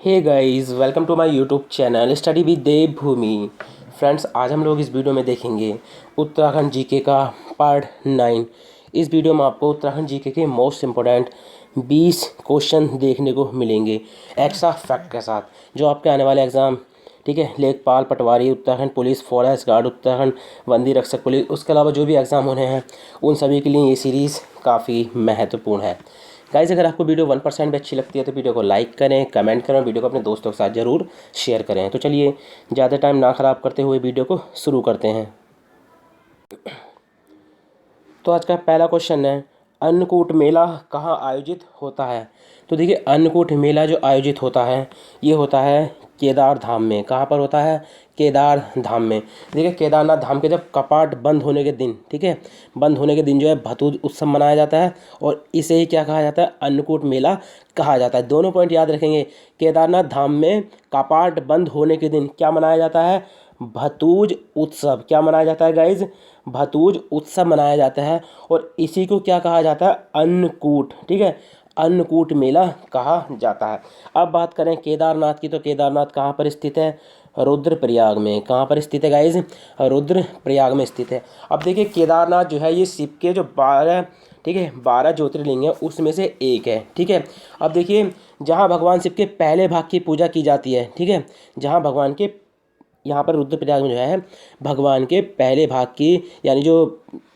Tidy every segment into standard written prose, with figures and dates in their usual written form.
Hey guys, welcome to my YouTube channel study with Devbhoomi. Friends, आज हम लोग इस वीडियो में देखेंगे उत्तराखंड जीके का पार्ट 9। इस वीडियो में आपको उत्तराखंड जीके के मोस्ट इम्पोर्टेंट 20 क्वेश्चन देखने को मिलेंगे एक्स्ट्रा फैक्ट के साथ, जो आपके आने वाले एग्ज़ाम, ठीक है, लेखपाल पटवारी, Uttarakhand police, forest guard, Uttarakhand वंदी रक्षक पुलिस, उसके अलावा जो भी एग्ज़ाम होने हैं उन सभी के लिए ये सीरीज़ काफ़ी महत्वपूर्ण है। गाइस, अगर आपको वीडियो 1% भी अच्छी लगती है तो वीडियो को लाइक करें, कमेंट करें और वीडियो को अपने दोस्तों के साथ ज़रूर शेयर करें। तो चलिए, ज़्यादा टाइम ना ख़राब करते हुए वीडियो को शुरू करते हैं। तो आज का पहला क्वेश्चन है, अन्नकूट मेला कहाँ आयोजित होता है। तो देखिए, अन्नकूट मेला जो आयोजित होता है ये होता है केदार धाम में। कहाँ पर होता है? केदार धाम में। देखिए, केदारनाथ धाम के जब कपाट बंद होने के दिन, ठीक है, बंद होने के दिन जो है भतूज उत्सव मनाया जाता है और इसे ही क्या कहा जाता है? अन्नकूट मेला कहा जाता है। दोनों पॉइंट याद रखेंगे। केदारनाथ धाम में कपाट बंद होने के दिन क्या मनाया जाता है? भतूज उत्सव। क्या मनाया जाता है गाइज? भतूज उत्सव मनाया जाता है और इसी को क्या कहा जाता है? अन्नकूट। ठीक है, अन्नकूट मेला कहा जाता है। अब बात करें केदारनाथ की, तो केदारनाथ कहाँ पर स्थित है? रुद्रप्रयाग में। कहाँ पर स्थित है गाइज? रुद्रप्रयाग में स्थित है। अब देखिए, केदारनाथ जो है ये शिव के जो 12, ठीक है, 12 ज्योतिर्लिंग है उसमें से एक है। ठीक है, अब देखिए, जहाँ भगवान शिव के पहले भाग की पूजा की जाती है, ठीक है, जहाँ भगवान के यहाँ पर रुद्रप्रयाग में जो है भगवान के पहले भाग की, यानी जो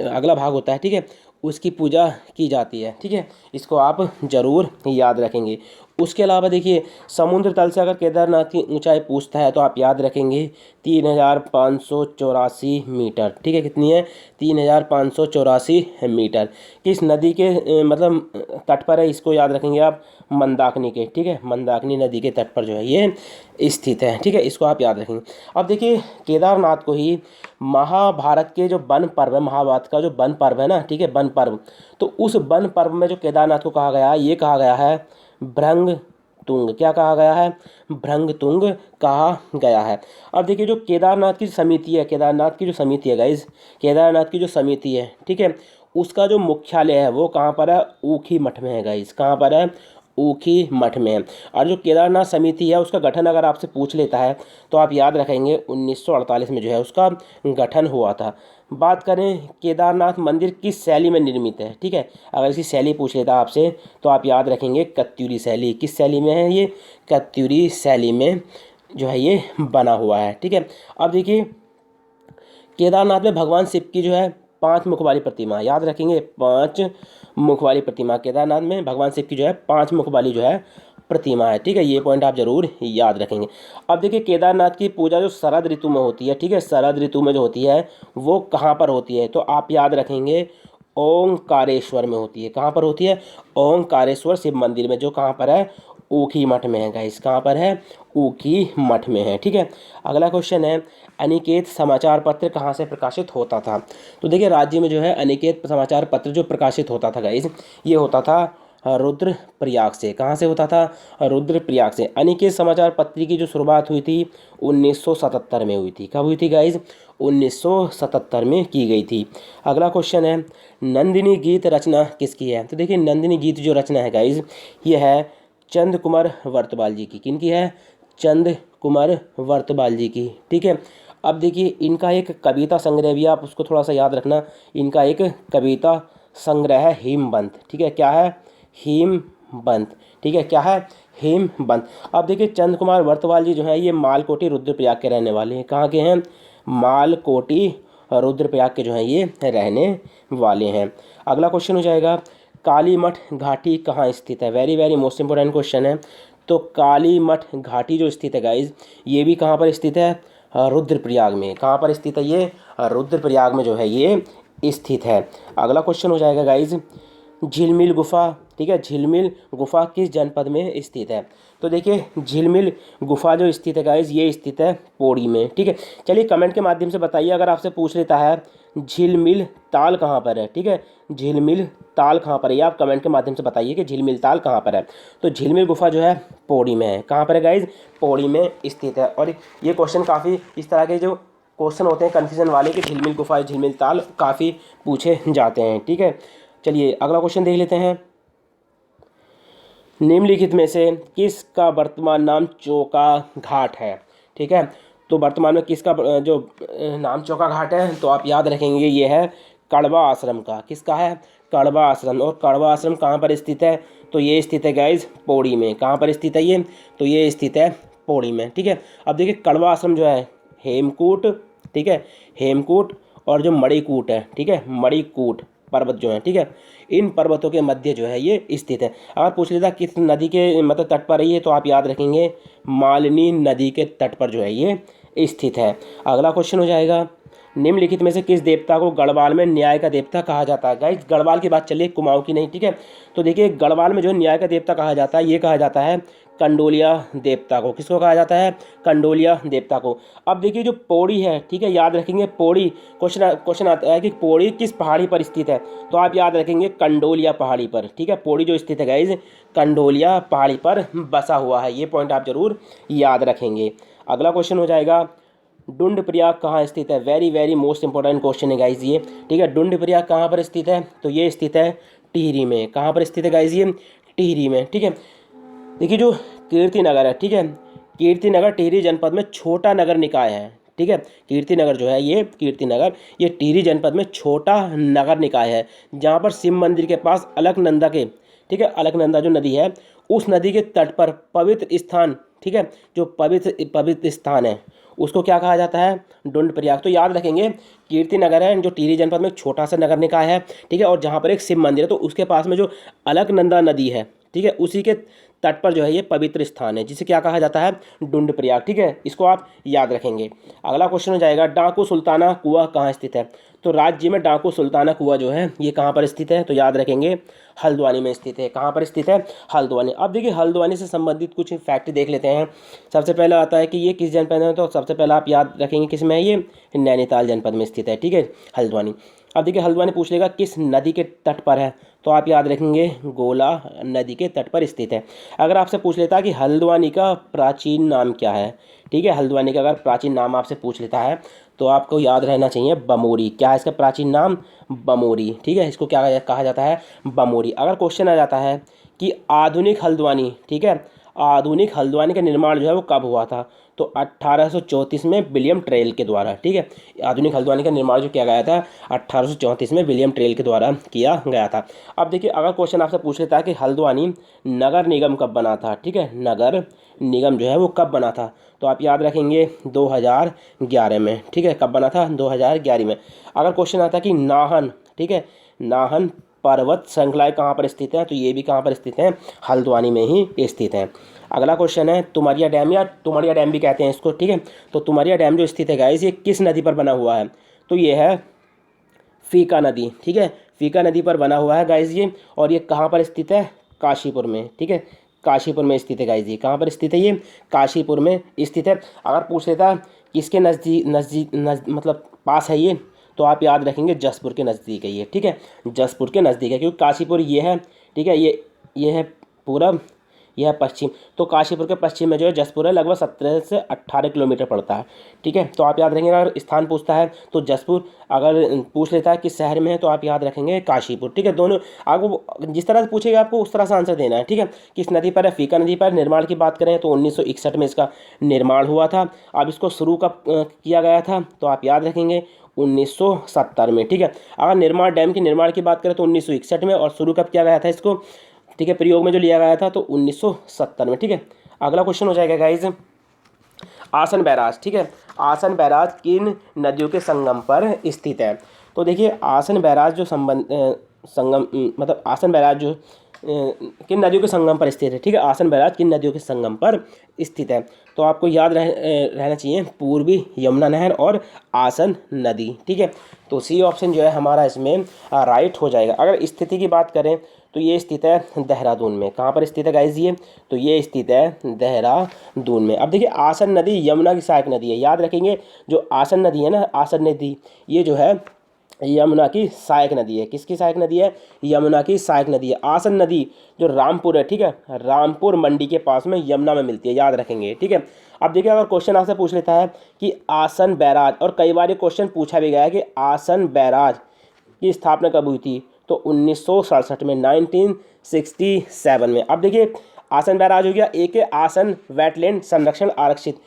अगला भाग होता है, ठीक है, उसकी पूजा की जाती है। ठीक है, इसको आप ज़रूर याद रखेंगे। उसके अलावा देखिए, समुद्र तल से अगर केदारनाथ की ऊंचाई पूछता है तो आप याद रखेंगे 3584 मीटर। ठीक है, कितनी है? 3584 मीटर। किस नदी के मतलब तट पर है, इसको याद रखेंगे आप? मंदाकिनी के। ठीक है, मंदाकिनी नदी के तट पर जो है ये स्थित है। ठीक है, इसको आप याद रखेंगे। अब देखिए, केदारनाथ को ही महाभारत के जो वन पर्व है, महाभारत का जो वन पर्व है ना, ठीक है, वन पर्व, तो उस वन पर्व में जो केदारनाथ को कहा गया है, ये कहा गया है भृंग तुंग। क्या कहा गया है? भृंग तुंग कहा गया है। अब देखिए, जो केदारनाथ की समिति है, केदारनाथ की जो समिति है गाइज, केदारनाथ की जो समिति है, ठीक है, उसका जो मुख्यालय है वो कहाँ पर है? ऊखी मठ में है गाइज। कहाँ पर है? ऊखी मठ में है। और जो केदारनाथ समिति है उसका गठन अगर आपसे पूछ लेता है तो आप याद रखेंगे 1948 में जो है उसका गठन हुआ था। बात करें केदारनाथ मंदिर किस शैली में निर्मित है, ठीक है, अगर इसकी शैली पूछ लेता है आपसे तो आप याद रखेंगे कत्यूरी शैली। किस शैली में है ये? कत्यूरी शैली में जो है ये बना हुआ है। ठीक है, अब देखिए, केदारनाथ में भगवान शिव की जो है 5 मुख वाली प्रतिमा, याद रखेंगे 5 मुख वाली प्रतिमा। केदारनाथ में भगवान शिव की जो है 5 मुख वाली जो है प्रतिमा है। ठीक है, ये पॉइंट आप जरूर याद रखेंगे। अब देखिए, केदारनाथ की पूजा जो शरद ऋतु में होती है, ठीक है, शरद ऋतु में जो होती है वो कहाँ पर होती है? तो आप याद रखेंगे ओंकारेश्वर में होती है। कहाँ पर होती है? ओंकारेश्वर शिव मंदिर में, जो कहाँ पर है? ऊखी मठ में है गाइस। कहाँ पर है? ऊखी मठ में है। ठीक है, अगला क्वेश्चन है, अनिकेत समाचार पत्र कहाँ से प्रकाशित होता था। तो देखिए, राज्य में जो है अनिकेत समाचार पत्र जो प्रकाशित होता था गाइस, ये होता था रुद्रप्रयाग से। कहाँ से होता था? रुद्रप्रयाग से। अनिकेत समाचार पत्र की जो शुरुआत हुई थी 1977 में हुई थी। कब हुई थी गाइज? 1977 में की गई थी। अगला क्वेश्चन है, नंदिनी गीत रचना किसकी है। तो देखिए, नंदिनी गीत जो रचना है गाइज, ये है चंद कुमार वर्तवाल जी की। किनकी है? चंद कुमार वर्तवाल जी की। ठीक है, अब देखिए, इनका एक कविता संग्रह भी, आप उसको थोड़ा सा याद रखना, इनका एक कविता संग्रह है हेमवंत। ठीक है, क्या है? हेमवंत। ठीक है, क्या है? हेमवंत। अब देखिए, चंद कुमार वर्तवाल जी जो हैं ये मालकोटी रुद्रप्रयाग के रहने वाले हैं। कहाँ के हैं? मालकोटी रुद्रप्रयाग के जो हैं ये रहने वाले हैं। अगला क्वेश्चन हो जाएगा, काली मठ घाटी कहाँ स्थित है। Very very most important question है। तो काली मठ घाटी जो स्थित है गाइज, ये भी कहाँ पर स्थित है? रुद्रप्रयाग में। कहाँ पर स्थित है ये? रुद्रप्रयाग में जो है ये स्थित है। अगला क्वेश्चन हो जाएगा गाइज, झिलमिल गुफा, ठीक है, झिलमिल गुफा किस जनपद में स्थित है। तो देखिए, झिलमिल गुफा जो स्थित है गाइज, ये स्थित है पौड़ी में। ठीक है, चलिए कमेंट के माध्यम से बताइए, अगर आपसे पूछ लेता है झिलमिल ताल कहाँ पर है, ठीक है, झिलमिल ताल कहाँ पर है, ये आप कमेंट के माध्यम से बताइए कि झिलमिल ताल कहाँ पर है। तो झिलमिल गुफा जो है पौड़ी में है। कहाँ पर है गाइज? पौड़ी में स्थित है। और ये क्वेश्चन काफ़ी इस तरह के जो क्वेश्चन होते हैं कन्फ्यूजन वाले कि झिलमिल गुफा झिलमिल ताल, काफ़ी पूछे जाते हैं। ठीक है, चलिए अगला क्वेश्चन देख लेते हैं। निम्नलिखित में से किसका वर्तमान नाम चोका घाट है? ठीक है, तो वर्तमान में किसका जो नाम चोका घाट है, तो आप याद रखेंगे ये है कड़वा आश्रम का। किसका है? कड़वा आश्रम। और कड़वा आश्रम कहाँ पर स्थित है? तो ये स्थित है गाइज पौड़ी में। कहाँ पर स्थित है ये? तो ये स्थित है पौड़ी में। ठीक है, अब देखिए कड़वा आश्रम जो है हेमकूट, ठीक है, हेमकूट और जो मणिकूट है, ठीक है, मणिकूट पर्वत जो है, ठीक है, इन पर्वतों के मध्य जो है ये स्थित है। अगर पूछ लेता किस नदी के मतलब तट पर है ये, तो आप याद रखेंगे मालिनी नदी के तट पर जो है ये स्थित है। अगला क्वेश्चन हो जाएगा, निम्नलिखित में से किस देवता को गढ़वाल में न्याय का देवता कहा जाता है? गाइस गढ़वाल की बात चलिए, कुमाऊं की नहीं। ठीक है, तो देखिए गढ़वाल में जो न्याय का देवता कहा जाता है, ये कहा जाता है कंडोलिया देवता को। किसको कहा जाता है? कंडोलिया देवता को। अब देखिए जो पौड़ी है, ठीक है, याद रखेंगे पौड़ी, क्वेश्चन आता है कि पौड़ी किस पहाड़ी पर स्थित है, तो आप याद रखेंगे कंडोलिया पहाड़ी पर। ठीक है, पौड़ी जो स्थित है गाइज कंडोलिया पहाड़ी पर बसा हुआ है। ये पॉइंट आप जरूर याद रखेंगे। अगला क्वेश्चन हो जाएगा, डुंड प्रयाग कहाँ स्थित है? Very very most important question है गाइज ये। ठीक है, डुंड प्रयाग कहाँ पर स्थित है? तो ये स्थित है टिहरी में। कहाँ पर स्थित है गाइज ये? टिहरी में। ठीक है, देखिए जो कीर्तिनगर है, ठीक है, कीर्तिनगर टिहरी जनपद में छोटा नगर निकाय है। ठीक है, कीर्तिनगर जो है ये कीर्तिनगर ये टिहरी जनपद में छोटा नगर निकाय है, जहाँ पर शिव मंदिर के पास अलकनंदा के, ठीक है, अलकनंदा जो नदी है उस नदी के तट पर पवित्र स्थान, ठीक है, जो पवित्र स्थान है उसको क्या कहा जाता है? डुंड प्रयाग। तो याद रखेंगे कीर्तिनगर है जो टिहरी जनपद में एक छोटा सा नगर निकाय है, ठीक है, और जहाँ पर एक शिव मंदिर है, तो उसके पास में जो अलकनंदा नदी है, ठीक है, उसी के तट पर जो है ये पवित्र स्थान है, जिसे क्या कहा जाता है? डुंड प्रयाग। ठीक है, इसको आप याद रखेंगे। अगला क्वेश्चन हो जाएगा, डाकू सुल्ताना कुआं कहाँ स्थित है? तो राज्य में डाकू सुल्ताना कुआं जो है ये कहाँ पर स्थित है? तो याद रखेंगे हल्द्वानी में स्थित है। कहाँ पर स्थित है? हल्द्वानी। अब देखिए हल्द्वानी से संबंधित कुछ फैक्ट देख लेते हैं। सबसे पहला आता है कि ये किस जनपद में है, तो सबसे पहला आप याद रखेंगे किस में है, ये नैनीताल जनपद में स्थित है। ठीक है, हल्द्वानी। अब देखिए हल्द्वानी पूछ लेगा किस नदी के तट पर है, तो आप याद रखेंगे गोला नदी के तट पर स्थित है। अगर आपसे पूछ लेता है कि हल्द्वानी का प्राचीन नाम क्या है, ठीक है, हल्द्वानी का अगर प्राचीन नाम आपसे पूछ लेता है तो आपको याद रहना चाहिए बमोरी। क्या है इसका प्राचीन नाम? बमोरी। ठीक है, इसको क्या कहा जाता है? बमोरी। अगर क्वेश्चन आ जाता है कि आधुनिक हल्द्वानी, ठीक है, आधुनिक हल्द्वानी का निर्माण जो है वो कब हुआ था, तो 1834 में विलियम ट्रेल के द्वारा। ठीक है, आधुनिक हल्द्वानी का निर्माण जो किया गया था 1834 में विलियम ट्रेल के द्वारा किया गया था। अब देखिए अगर क्वेश्चन आपसे पूछ लेता है कि हल्द्वानी नगर निगम कब बना था, ठीक है, नगर निगम जो है वो कब बना था, तो आप याद रखेंगे 2011 में। ठीक है, कब बना था? 2011 में। अगर क्वेश्चन आता है कि नाहन, ठीक है, नाहन पर्वत श्रृंखलाएँ कहाँ पर स्थित हैं, तो ये भी कहाँ पर स्थित हैं? हल्द्वानी में ही स्थित हैं। अगला क्वेश्चन है तुमरिया डैम, या तुमरिया डैम भी कहते हैं इसको। ठीक है, तो तुमरिया डैम जो स्थित है गाइस ये किस नदी पर बना हुआ है, तो ये है फीका नदी। ठीक है, फीका नदी पर बना हुआ है गाइस ये, और ये कहाँ पर स्थित है? काशीपुर में। ठीक है, काशीपुर में स्थित है गाइस ये। कहाँ पर स्थित है ये? काशीपुर में स्थित है। अगर पूछ लेता किसके मतलब पास है ये, तो आप याद रखेंगे जसपुर के नज़दीक है ये। ठीक है, जसपुर के नज़दीक है, क्योंकि काशीपुर ये है, ठीक है, ये है पूरब, यह है पश्चिम, तो काशीपुर के पश्चिम में जो है जसपुर है, लगभग 17 से 18 किलोमीटर पड़ता है। ठीक है, तो आप याद रखेंगे अगर स्थान पूछता है तो जसपुर, अगर पूछ लेता है किस शहर में है तो आप याद रखेंगे काशीपुर। ठीक है, दोनों आपको जिस तरह से पूछेगा आपको उस तरह से आंसर देना है। ठीक है, किस नदी पर है? फीका नदी पर। निर्माण की बात करें तो 1961 में इसका निर्माण हुआ था। अब इसको शुरू कब किया गया था, तो आप याद रखेंगे 1970 में। ठीक है, अगर निर्माण डैम के निर्माण की बात करें तो 1961 में, और शुरू कब किया गया था इसको, ठीक है, प्रयोग में जो लिया गया था तो 1970 में। ठीक है, अगला क्वेश्चन हो जाएगा गाइज आसन बैराज। ठीक है, आसन बैराज किन नदियों के संगम पर स्थित है, तो देखिए आसन बैराज जो संगम मतलब आसन बैराज जो किन नदियों के संगम पर स्थित है। ठीक है, आसन बैराज किन नदियों के संगम पर स्थित है, तो आपको याद रहना चाहिए पूर्वी यमुना नहर और आसन नदी। ठीक है, तो सी ऑप्शन जो है हमारा इसमें राइट हो जाएगा। अगर स्थिति की बात करें तो ये स्थित है देहरादून में। कहाँ पर स्थित है गाइज ये, तो ये स्थित है देहरादून में। अब देखिए आसन नदी यमुना की सहायक नदी है। याद रखेंगे जो आसन नदी है ना, आसन नदी ये जो है यमुना की सहायक नदी है। किसकी सहायक नदी है? यमुना की सहायक नदी है। आसन नदी जो रामपुर है, ठीक है, रामपुर मंडी के पास में यमुना में मिलती है, याद रखेंगे। ठीक है, अब देखिए अगर क्वेश्चन आपसे पूछ लेता है कि आसन बैराज, और कई बार ये क्वेश्चन पूछा भी गया है कि आसन बैराज की स्थापना कब हुई थी, तो 1967 में, 1967 में। अब देखिए आसन बैराज हो गया, एक है आसन वेटलैंड संरक्षण आरक्षित,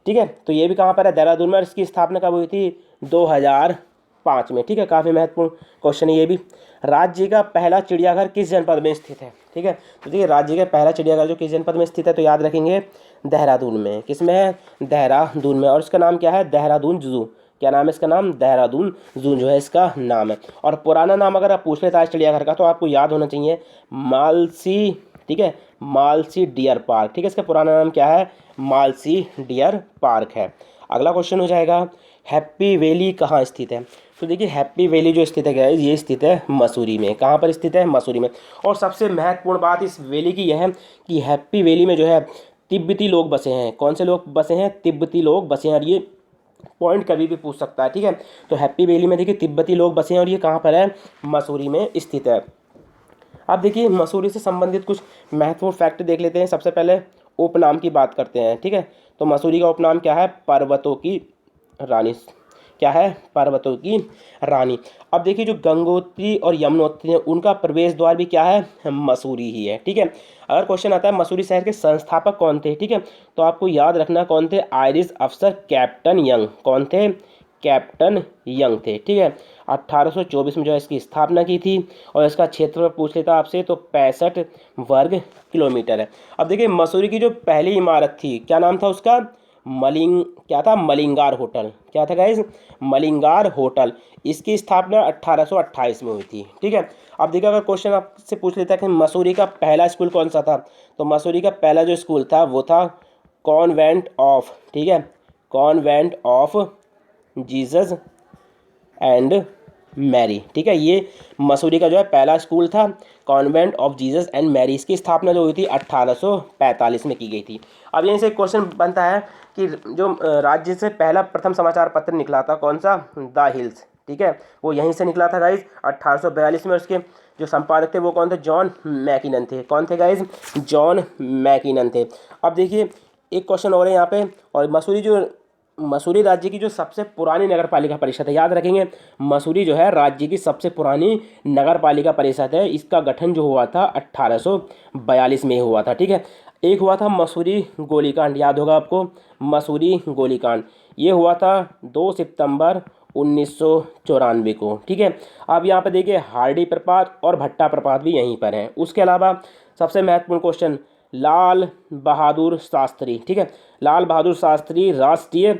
ठीक है, तो ये भी कहाँ पर है, देहरादून में। और इसकी स्थापना कब हुई थी, 2005 में, ठीक है, काफ़ी महत्वपूर्ण क्वेश्चन है ये भी। राज्य का पहला चिड़ियाघर किस जनपद में स्थित है, ठीक है, तो देखिए राज्य का पहला चिड़ियाघर जो किस जनपद में स्थित है, तो याद रखेंगे देहरादून में। किस में है, देहरादून में। और इसका नाम क्या है, देहरादून जू। क्या नाम है इसका नाम, देहरादून जू जो है इसका नाम है। और पुराना नाम अगर आप पूछ लेते हैं चिड़ियाघर का, तो आपको याद होना चाहिए मालसी, ठीक है, मालसी डियर पार्क, ठीक है, इसका पुराना नाम क्या है, मालसी डियर पार्क है। अगला क्वेश्चन हो जाएगा, हैप्पी वैली कहाँ स्थित है, तो देखिए हैप्पी वैली जो स्थित है गाइस, ये स्थित है मसूरी में। कहाँ पर स्थित है, मसूरी में। और सबसे महत्वपूर्ण बात इस वैली की यह है कि हैप्पी वैली में जो है तिब्बती लोग बसे हैं। कौन से लोग बसे हैं, तिब्बती लोग बसे हैं। और ये पॉइंट कभी भी पूछ सकता है, ठीक है, तो हैप्पी वैली में देखिए तिब्बती लोग बसे हैं और ये कहाँ पर है, मसूरी में स्थित है। अब देखिए मसूरी से संबंधित कुछ महत्वपूर्ण फैक्ट देख लेते हैं। सबसे पहले उपनाम की बात करते हैं, ठीक है, तो मसूरी का उपनाम क्या है, पर्वतों की रानी। क्या है, पर्वतों की रानी। अब देखिए जो गंगोत्री और यमुनोत्री है उनका प्रवेश द्वार भी क्या है, मसूरी ही है, ठीक है। अगर क्वेश्चन आता है मसूरी शहर के संस्थापक कौन थे, ठीक है, तो आपको याद रखना कौन थे, आयरिश अफसर कैप्टन यंग। कौन थे, कैप्टन यंग थे, ठीक है। 1824 में जो है इसकी स्थापना की थी। और इसका क्षेत्र पूछ लेता आपसे तो 65 वर्ग किलोमीटर है। अब देखिए मसूरी की जो पहली इमारत थी क्या नाम था उसका, क्या था, मलिंगार होटल। क्या था गाइज, मलिंगार होटल। इसकी स्थापना 1828 में हुई थी, ठीक है। अब देखिए अगर क्वेश्चन आपसे पूछ लेता है कि मसूरी का पहला स्कूल कौन सा था, तो मसूरी का पहला जो स्कूल था वो था कॉन्वेंट ऑफ, ठीक है, convent of Jesus and Mary, ठीक है, ये मसूरी का जो है पहला स्कूल था, convent of Jesus and Mary. इसकी स्थापना जो हुई थी 1845 में की गई थी। अब यहीं से एक क्वेश्चन बनता है कि जो राज्य से पहला प्रथम समाचार पत्र निकला था कौन सा, द हिल्स, ठीक है, वो यहीं से निकला था गाइज 1842 में। और उसके जो संपादक थे वो कौन थे, जॉन मैकिनन थे। कौन थे गाइज, जॉन मैकिनन थे। अब देखिए एक क्वेश्चन और है यहाँ पे, और मसूरी राज्य की जो सबसे पुरानी नगर पालिका परिषद है, याद रखेंगे मसूरी जो है राज्य की सबसे पुरानी नगर पालिका परिषद है। इसका गठन जो हुआ था 1842 में हुआ था, ठीक है। एक हुआ था मसूरी गोलीकांड, याद होगा आपको, मसूरी गोलीकांड, ये हुआ था 2 सितंबर 1994 को, ठीक है। अब यहाँ पर देखिए हार्डी प्रपात और भट्टा प्रपात भी यहीं पर हैं। उसके अलावा सबसे महत्वपूर्ण क्वेश्चन, लाल बहादुर शास्त्री, ठीक है, लाल बहादुर शास्त्री राष्ट्रीय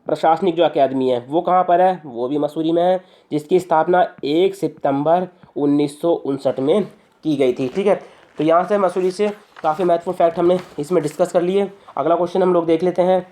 प्रशासनिक जो अकादमी है वो कहाँ पर है, वो भी मसूरी में है, जिसकी स्थापना 1 सितंबर 1959 में की गई थी, ठीक है। तो यहाँ से मसूरी से काफ़ी महत्वपूर्ण फैक्ट हमने इसमें डिस्कस कर लिए। अगला क्वेश्चन हम लोग देख लेते हैं,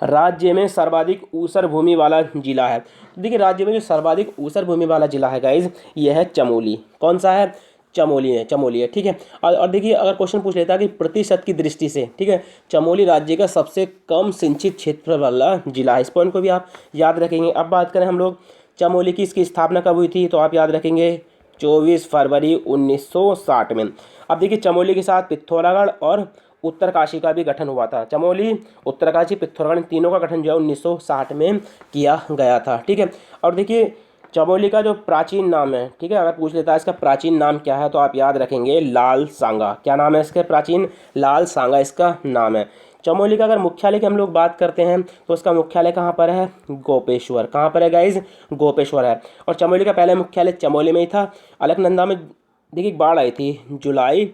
राज्य में सर्वाधिक ऊसर भूमि वाला जिला है। तो देखिए राज्य में जो सर्वाधिक ऊसर भूमि वाला जिला है गाइज, ये है चमोली। कौन सा है, चमोली है, ठीक है। और देखिए अगर क्वेश्चन पूछ लेता है कि प्रतिशत की दृष्टि से, ठीक है, चमोली राज्य का सबसे कम सिंचित क्षेत्र वाला जिला है। इस पॉइंट को भी आप याद रखेंगे। अब बात करें हम लोग चमोली की, इसकी स्थापना कब हुई थी, तो आप याद रखेंगे 24 फरवरी 1960 में। अब देखिए चमोली के साथ पिथौरागढ़ और उत्तरकाशी का भी गठन हुआ था। चमोली, उत्तरकाशी, पिथौरागढ़ तीनों का गठन जो है 1960 में किया गया था, ठीक है। और देखिए चमोली का जो प्राचीन नाम है, ठीक है, अगर पूछ लेता है इसका प्राचीन नाम क्या है, तो आप याद रखेंगे लाल सांगा। क्या नाम है इसके प्राचीन, लाल सांगा इसका नाम है। चमोली का अगर मुख्यालय की हम लोग बात करते हैं तो उसका मुख्यालय कहाँ पर है, गोपेश्वर। कहाँ पर है गाइज, गोपेश्वर है। और चमोली का पहले मुख्यालय चमोली में ही था। अलकनंदा में देखिए बाढ़ आई थी जुलाई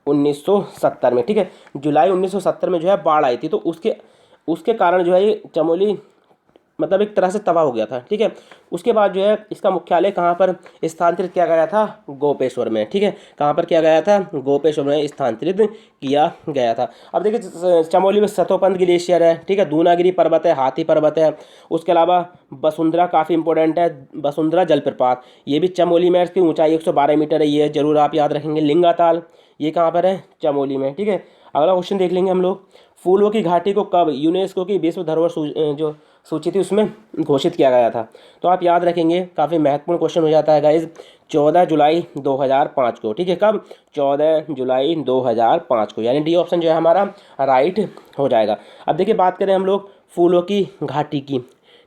1970 में, ठीक है, जुलाई 1970 में जो है बाढ़ आई थी। तो उसके उसके कारण जो है ये चमोली मतलब एक तरह से तबाह हो गया था, ठीक है। उसके बाद जो है इसका मुख्यालय कहाँ पर स्थानांतरित किया गया था, गोपेश्वर में, ठीक है। कहाँ पर किया गया था, गोपेश्वर में स्थानांतरित किया गया था। अब देखिए चमोली में सतोपंथ ग्लेशियर है, ठीक है, दूनागिरी पर्वत है, हाथी पर्वत है। उसके अलावा वसुंधरा काफ़ी इंपॉर्टेंट है, वसुंधरा जलप्रपात, ये भी चमोली में, इसकी ऊंचाई 112 मीटर है, ये जरूर आप याद रखेंगे। लिंगाताल, ये कहाँ पर है, चमोली में, ठीक है। अगला क्वेश्चन देख लेंगे हम लोग, फूलों की घाटी को कब यूनेस्को की विश्व धरोहर जो सूची थी उसमें घोषित किया गया था, तो आप याद रखेंगे काफ़ी महत्वपूर्ण क्वेश्चन हो जाता है गाइज, 14 जुलाई 2005 को, ठीक है। कब, 14 जुलाई 2005 को, यानी डी ऑप्शन जो है हमारा राइट हो जाएगा। अब देखिए बात करें हम लोग फूलों की घाटी की,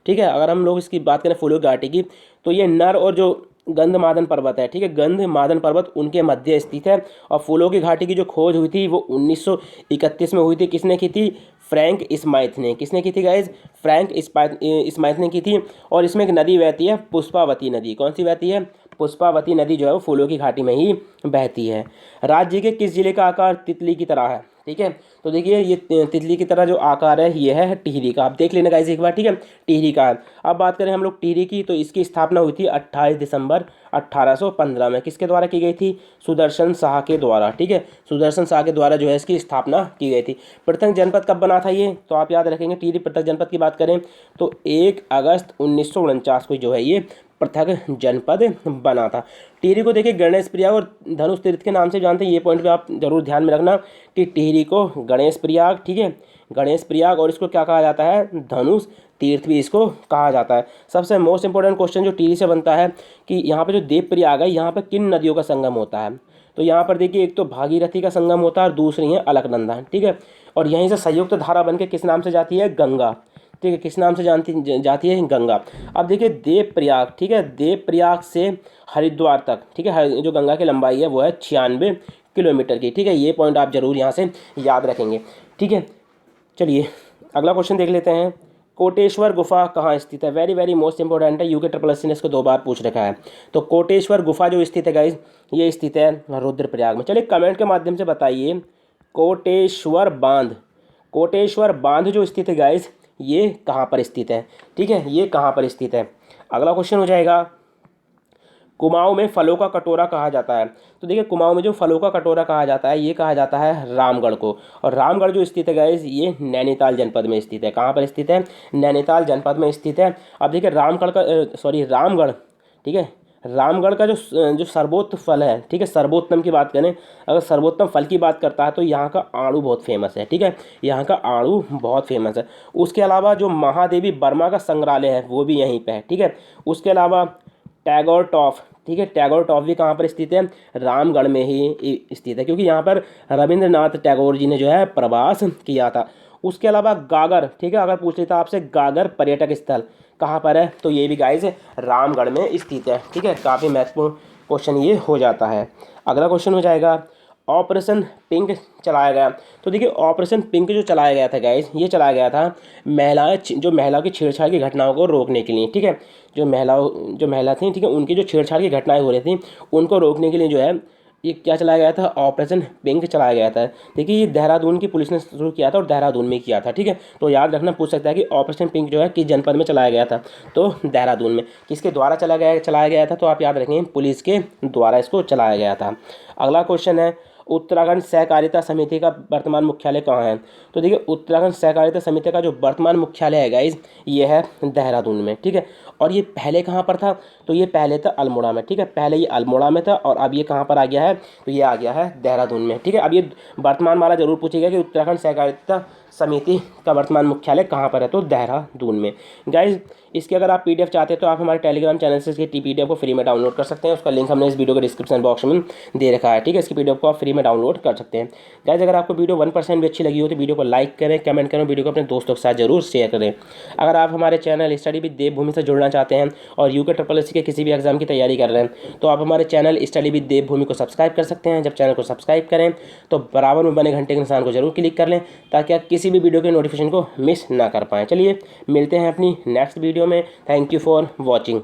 ठीक है, अगर हम लोग इसकी बात करें फूलों की घाटी की, तो ये नर और जो गंधमादन पर्वत है, ठीक है, गंधमादन पर्वत उनके मध्य स्थित है। और फूलों की घाटी की जो खोज हुई थी वो 1931 में हुई थी। किसने की थी? फ्रैंक स्माइथ ने। किसने की थी गाइज? फ्रैंक स्माइथ ने की थी। और इसमें एक नदी बहती है, पुष्पावती नदी। कौन सी बहती है? पुष्पावती नदी जो है वो फूलों की घाटी में ही बहती है। राज्य के किस जिले का आकार तितली की तरह है? ठीक है, तो देखिए ये तितली की तरह जो आकार है ये है टिहरी का। आप देख लेना गाइस एक बार, ठीक है, टिहरी का है। अब बात करें हम लोग टिहरी की, तो इसकी स्थापना हुई थी 28 दिसंबर 1815 में। किसके द्वारा की गई थी? सुदर्शन शाह के द्वारा, ठीक है, सुदर्शन शाह के द्वारा जो है इसकी स्थापना की गई थी। पृथक जनपद कब बना था ये? तो आप याद रखेंगे, टिहरी पृथक जनपद की बात करें तो 1 अगस्त 1949 को जो है ये पृथक जनपद बना था। टिहरी को देखिए गणेश प्रयाग और धनुष तीर्थ के नाम से जानते हैं। ये पॉइंट भी आप जरूर ध्यान में रखना कि टिहरी को गणेश प्रयाग, ठीक है, गणेश प्रयाग, और इसको क्या कहा जाता है? धनुष तीर्थ भी इसको कहा जाता है। सबसे मोस्ट इंपॉर्टेंट क्वेश्चन जो टिहरी से बनता है कि यहाँ पे जो देव प्रयाग है यहाँ पर किन नदियों का संगम होता है? तो यहाँ पर देखिए एक तो भागीरथी का संगम होता है और दूसरी है अलकनंदा, ठीक है। और यहीं से संयुक्त धारा बन के किस नाम से जाती है? गंगा, ठीक है, किस नाम से जाती है? गंगा। अब देखिए देव प्रयाग, ठीक है, देव प्रयाग से हरिद्वार तक, ठीक है, जो गंगा की लंबाई है वो है 96 किलोमीटर की, ठीक है। ये पॉइंट आप जरूर यहाँ से याद रखेंगे, ठीक है। चलिए अगला क्वेश्चन देख लेते हैं। कोटेश्वर गुफा कहाँ स्थित है? वेरी वेरी मोस्ट इंपॉर्टेंट है, यूके ट्रिपल एससी ने इसको 2 बार पूछ रखा है। तो कोटेश्वर गुफा जो स्थित है गाइज, ये स्थित है रुद्रप्रयाग में। चलिए कमेंट के माध्यम से बताइए, कोटेश्वर बांध, कोटेश्वर बांध जो स्थित है गाइज ये कहाँ पर स्थित है? ठीक है, ये कहाँ पर स्थित है? अगला क्वेश्चन हो जाएगा, कुमाऊं में फलों का कटोरा कहा जाता है। तो देखिए कुमाऊं में जो फलों का कटोरा कहा जाता है ये कहा जाता है रामगढ़ को। और रामगढ़ जो स्थित है गाइस ये नैनीताल जनपद में स्थित है। कहाँ पर स्थित है? नैनीताल जनपद में स्थित है। अब देखिए रामगढ़, ठीक है, रामगढ़ का जो सर्वोत्तम फल है, ठीक है, सर्वोत्तम की बात करें, अगर सर्वोत्तम फल की बात करता है तो यहाँ का आड़ू बहुत फेमस है, ठीक है, यहाँ का आड़ू बहुत फेमस है। उसके अलावा जो महादेवी वर्मा का संग्रहालय है वो भी यहीं पे है, ठीक है। उसके अलावा टैगोर टॉप, ठीक है, टैगोर टॉप भी कहाँ पर स्थित है? रामगढ़ में ही स्थित है, क्योंकि यहाँ पर रविंद्रनाथ टैगोर जी ने जो है प्रवास किया था। उसके अलावा गागर, ठीक है, अगर पूछ लेता आपसे गागर पर्यटक स्थल कहाँ पर है, तो ये भी गाइस रामगढ़ में स्थित है, ठीक है। काफ़ी महत्वपूर्ण क्वेश्चन ये हो जाता है। अगला क्वेश्चन हो जाएगा, ऑपरेशन पिंक चलाया गया। तो देखिए ऑपरेशन पिंक जो चलाया गया था गाइस, ये चलाया गया था महिलाओं की छेड़छाड़ की घटनाओं को रोकने के लिए, ठीक है। जो महिला थी, ठीक है, उनकी जो छेड़छाड़ की घटनाएं हो रही थी उनको रोकने के लिए जो है ये क्या चलाया गया था? ऑपरेशन पिंक चलाया गया था। देखिए ये देहरादून की पुलिस ने शुरू किया था और देहरादून में किया था, ठीक है। तो याद रखना, पूछ सकता है कि ऑपरेशन पिंक जो है किस जनपद में चलाया गया था, तो देहरादून में। किसके द्वारा चलाया गया था? तो आप याद रखेंगे पुलिस के द्वारा इसको चलाया गया था। अगला क्वेश्चन है, उत्तराखंड सहकारिता समिति का वर्तमान मुख्यालय कहाँ है? तो देखिए उत्तराखंड सहकारिता समिति का जो वर्तमान मुख्यालय है गाइज ये है देहरादून में, ठीक है। और ये पहले कहाँ पर था? तो ये पहले था अल्मोड़ा में, ठीक है, पहले ये अल्मोड़ा में था और अब ये कहाँ पर आ गया है? तो ये आ गया है देहरादून में, ठीक है। अब ये वर्तमान वाला जरूर पूछेगा कि उत्तराखंड सहकारिता समिति का वर्तमान मुख्यालय कहाँ पर है, तो देहरादून में। गाइज इसके अगर आप पीडीएफ चाहते हैं तो आप हमारे टेलीग्राम चैनल से इसकी पीडीएफ को फ्री में डाउनलोड कर सकते हैं। उसका लिंक हमने इस वीडियो के डिस्क्रिप्शन बॉक्स में दे रखा है, ठीक है। इसकी पीडीएफ को आप फ्री में डाउनलोड कर सकते हैं। गाइज अगर आपको वीडियो 1% भी अच्छी लगी हो तो वीडियो को लाइक करें, कमेंट करें, वीडियो को अपने दोस्तों के साथ जरूर शेयर करें। अगर आप हमारे चैनल स्टडी विद देवभूमि से जुड़ना चाहते हैं और यूके ट्रिपल एससी के किसी भी एग्जाम की तैयारी कर रहे हैं तो आप हमारे चैनल स्टडी विद देवभूमि को सब्सक्राइब कर सकते हैं। जब चैनल को सब्सक्राइब करें तो बराबर में बने घंटे के निशान को जरूर क्लिक कर लें ताकि आप किसी भी वीडियो के नोटिफिकेशन को मिस ना कर पाएँ। चलिए मिलते हैं अपनी नेक्स्ट वीडियो में। Thank you for watching.